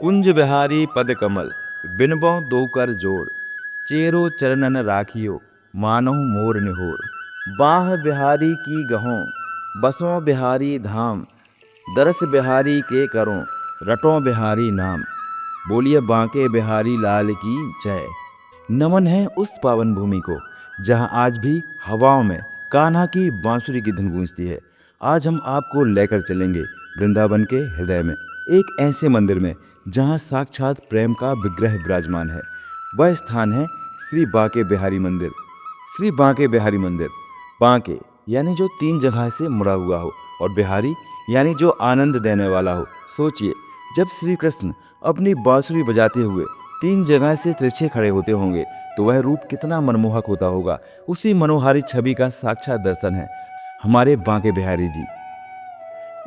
कुंज बिहारी पद कमल, बिनबो दो कर जोड़। चेरो चरणन राखियो, मानहु मोर निहोर। बाह बिहारी की गहों, बसों बिहारी धाम। दरस बिहारी के करों, रटों बिहारी नाम। बोलिए बांके बिहारी लाल की जय। नमन है उस पावन भूमि को जहां आज भी हवाओं में कान्हा की बांसुरी की धुन गूंजती है। आज हम आपको लेकर चलेंगे वृंदावन के हृदय में, एक ऐसे मंदिर में जहां साक्षात प्रेम का विग्रह विराजमान है। वह स्थान है श्री बांके बिहारी मंदिर। श्री बांके बिहारी मंदिर, बांके यानी जो 3 जगह से मुड़ा हुआ हो, और बिहारी यानी जो आनंद देने वाला हो। सोचिए, जब श्री कृष्ण अपनी बांसुरी बजाते हुए 3 जगह से तिरछे खड़े होते होंगे तो वह रूप कितना मनमोहक होता होगा। उसी मनोहारी छवि का साक्षात दर्शन है हमारे बांके बिहारी जी।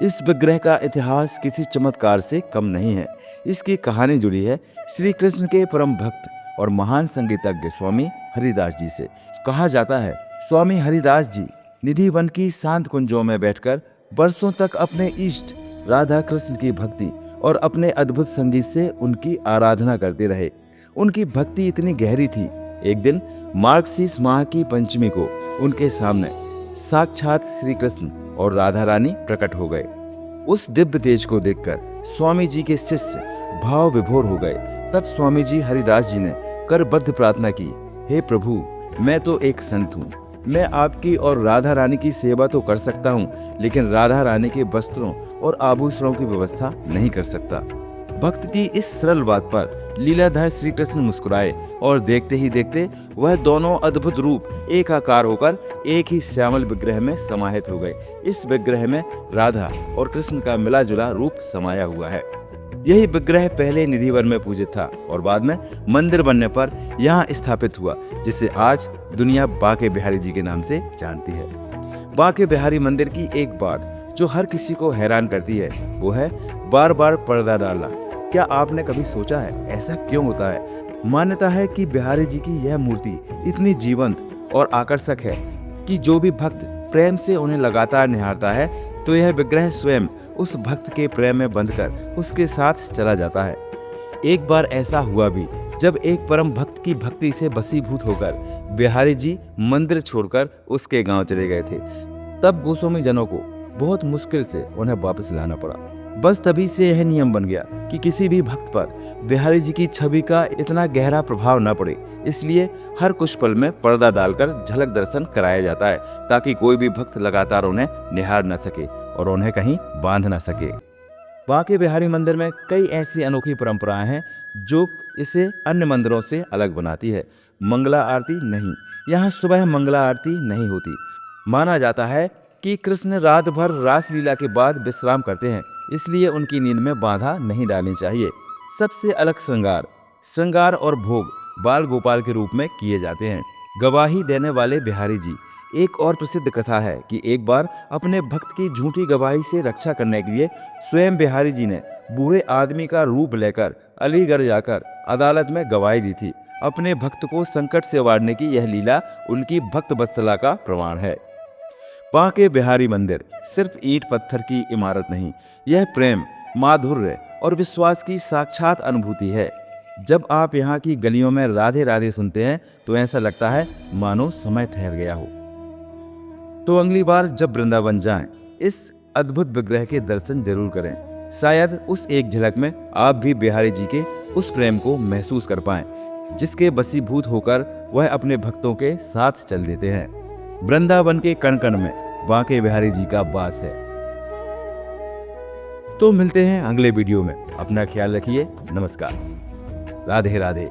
इस विग्रह का इतिहास किसी चमत्कार से कम नहीं है। इसकी कहानी जुड़ी है श्री कृष्ण के परम भक्त और महान संगीतज्ञ स्वामी हरिदास जी से। कहा जाता है स्वामी हरिदास जी निधि वन की शांत कुंजों में बैठकर वर्षों तक अपने इष्ट राधा कृष्ण की भक्ति और अपने अद्भुत संगीत से उनकी आराधना करते रहे। उनकी भक्ति इतनी गहरी थी, एक दिन मार्गशीर्ष माह की पंचमी को उनके सामने साक्षात श्री कृष्ण और राधा रानी प्रकट हो गए। उस दिव्य तेज को देखकर स्वामी जी के शिष्य भाव विभोर हो गए। तब स्वामी जी हरिदास जी ने करबद्ध प्रार्थना की, हे प्रभु, मैं तो एक संत हूँ। मैं आपकी और राधा रानी की सेवा तो कर सकता हूँ, लेकिन राधा रानी के वस्त्रों और आभूषणों की व्यवस्था नहीं कर सकता। भक्त की इस सरल बात पर लीलाधर श्री कृष्ण मुस्कुराए और देखते ही देखते वह दोनों अद्भुत रूप एक आकार होकर एक ही श्यामल विग्रह में समाहित हो गए। इस विग्रह में राधा और कृष्ण का मिला जुला रूप समाया हुआ है। यही विग्रह पहले निधिवन में पूजित था और बाद में मंदिर बनने पर यहाँ स्थापित हुआ, जिसे आज दुनिया बांके बिहारी जी के नाम से जानती है। बांके बिहारी मंदिर की एक बात जो हर किसी को हैरान करती है वो है बार बार पर्दा डालना। क्या आपने कभी सोचा है ऐसा क्यों होता है? मान्यता है कि बिहारी जी की यह मूर्ति इतनी जीवंत और आकर्षक है कि जो भी भक्त प्रेम से उन्हें लगातार निहारता है तो यह विग्रह स्वयं उस भक्त के प्रेम में बंधकर उसके साथ चला जाता है। एक बार ऐसा हुआ भी जब एक परम भक्त की भक्ति से वशीभूत होकर बिहारी जी मंदिर छोड़कर उसके गांव चले गए थे। तब गोस्वामी जनों को बहुत मुश्किल से उन्हें वापस लाना पड़ा। बस तभी से यह नियम बन गया कि किसी भी भक्त पर बिहारी जी की छवि का इतना गहरा प्रभाव न पड़े, इसलिए हर कुछ पल में पर्दा डालकर झलक दर्शन कराया जाता है, ताकि कोई भी भक्त लगातार उन्हें निहार न सके और उन्हें कहीं बांध न सके। बांके बिहारी मंदिर में कई ऐसी अनोखी परंपराएं हैं जो इसे अन्य मंदिरों से अलग बनाती है। मंगला आरती नहीं, यहाँ सुबह मंगला आरती नहीं होती। माना जाता है कि कृष्ण रात भर रास लीला के बाद विश्राम करते हैं, इसलिए उनकी नींद में बाधा नहीं डालनी चाहिए। सबसे अलग श्रृंगार और भोग बाल गोपाल के रूप में किए जाते हैं। गवाही देने वाले बिहारी जी। एक और प्रसिद्ध कथा है कि एक बार अपने भक्त की झूठी गवाही से रक्षा करने के लिए स्वयं बिहारी जी ने बूढ़े आदमी का रूप लेकर अलीगढ़ जाकर अदालत में गवाही दी थी। अपने भक्त को संकट से उबारने की यह लीला उनकी भक्त वत्सला का प्रमाण है। बांके बिहारी मंदिर सिर्फ ईंट पत्थर की इमारत नहीं, यह प्रेम, माधुर्य और विश्वास की साक्षात अनुभूति है। जब आप यहाँ की गलियों में राधे राधे सुनते हैं तो ऐसा लगता है मानो समय ठहर गया हो। तो अगली बार जब वृंदावन जाएं, इस अद्भुत विग्रह के दर्शन जरूर करें। शायद उस एक झलक में आप भी बिहारी जी के उस प्रेम को महसूस कर पाएं, जिसके वशीभूत होकर वह अपने भक्तों के साथ चल देते हैं। वृंदावन के कण कण में बांके बिहारी जी का वास है। तो मिलते हैं अगले वीडियो में। अपना ख्याल रखिए। नमस्कार। राधे राधे।